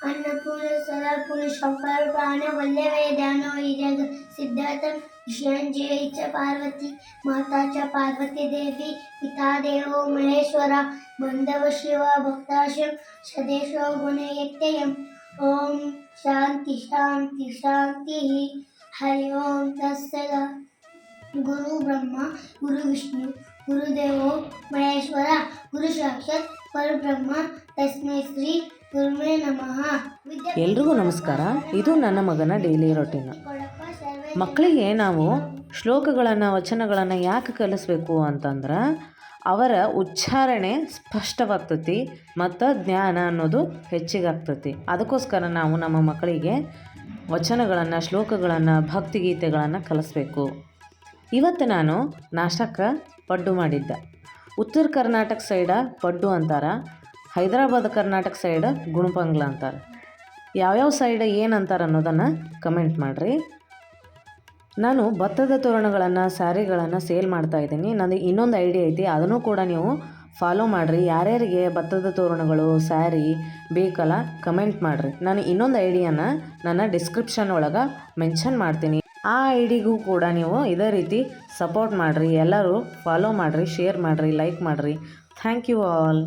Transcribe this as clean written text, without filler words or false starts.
अन्नपूर्ण सदापूर्ण शंकर प्राण वल्लभे ध्यानो हिरग सिद्धार्थ विषयांजयीच पार्वती माताच्या पार्वती देवी पिता देवो महेश्वरा बंधव शिवा भक्ताशम सदेशो गुणयत्ययम् ओम शांति शांति शांति हरि ओम तत्सत् गुरु ब्रह्मा गुरु विष्णु गुरुदेवो महेश्वरा गुरु साक्षाತ್ ಪರಬ್ರಹ್ಮ ತಸ್ಮೈ ಶ್ರೀ ಗುರುವೇ ನಮಃ. ಎಲ್ರಿಗೂ ನಮಸ್ಕಾರ. ಇದು ನನ್ನ ಮಗನ ಡೈಲಿ ರೊಟೀನ್. ಮಕ್ಕಳಿಗೆ ನಾವು ಶ್ಲೋಕಗಳನ್ನು ವಚನಗಳನ್ನು ಯಾಕೆ ಕಲಿಸ್ಬೇಕು ಅಂತಂದ್ರೆ ಅವರ ಉಚ್ಚಾರಣೆ ಸ್ಪಷ್ಟವಾಗ್ತೈತಿ ಮತ್ತು ಜ್ಞಾನ ಅನ್ನೋದು ಹೆಚ್ಚಿಗಾಗ್ತೈತಿ. ಅದಕ್ಕೋಸ್ಕರ ನಾವು ನಮ್ಮ ಮಕ್ಕಳಿಗೆ ವಚನಗಳನ್ನು ಶ್ಲೋಕಗಳನ್ನು ಭಕ್ತಿಗೀತೆಗಳನ್ನು ಕಲಿಸ್ಬೇಕು. ಇವತ್ತು ನಾನು ನಾಷ್ಟಕ್ಕೆ ಪಡ್ಡು ಮಾಡಿದ್ದೆ. ಉತ್ತರ ಕರ್ನಾಟಕ ಸೈಡ ಪಡ್ಡು ಅಂತಾರೆ, ಹೈದರಾಬಾದ್ ಕರ್ನಾಟಕ ಸೈಡ್ ಗುಣಪಂಗ್ಲ ಅಂತಾರೆ. ಯಾವ್ಯಾವ ಸೈಡ್ ಏನಂತಾರೆ ಅನ್ನೋದನ್ನು ಕಮೆಂಟ್ ಮಾಡಿರಿ. ನಾನು ಭತ್ತದ ತೋರಣಗಳನ್ನು ಸ್ಯಾರಿಗಳನ್ನು ಸೇಲ್ ಮಾಡ್ತಾಯಿದ್ದೀನಿ. ನನಗೆ ಇನ್ನೊಂದು ಐಡಿಯಾ ಐತಿ, ಅದನ್ನು ಕೂಡ ನೀವು ಫಾಲೋ ಮಾಡಿರಿ. ಯಾರ್ಯಾರಿಗೆ ಭತ್ತದ ತೋರಣಗಳು ಸ್ಯಾರಿ ಬೇಕಲ್ಲ ಕಮೆಂಟ್ ಮಾಡಿರಿ. ನಾನು ಇನ್ನೊಂದು ಐಡಿಯಾನ ನನ್ನ ಡಿಸ್ಕ್ರಿಪ್ಷನ್ ಒಳಗೆ ಮೆನ್ಷನ್ ಮಾಡ್ತೀನಿ. ಆ ಐಡಿಗೂ ಕೂಡ ನೀವು ಇದೇ ರೀತಿ ಸಪೋರ್ಟ್ ಮಾಡಿರಿ. ಎಲ್ಲರೂ ಫಾಲೋ ಮಾಡಿರಿ, ಶೇರ್ ಮಾಡಿರಿ, ಲೈಕ್ ಮಾಡಿರಿ. Thank you all.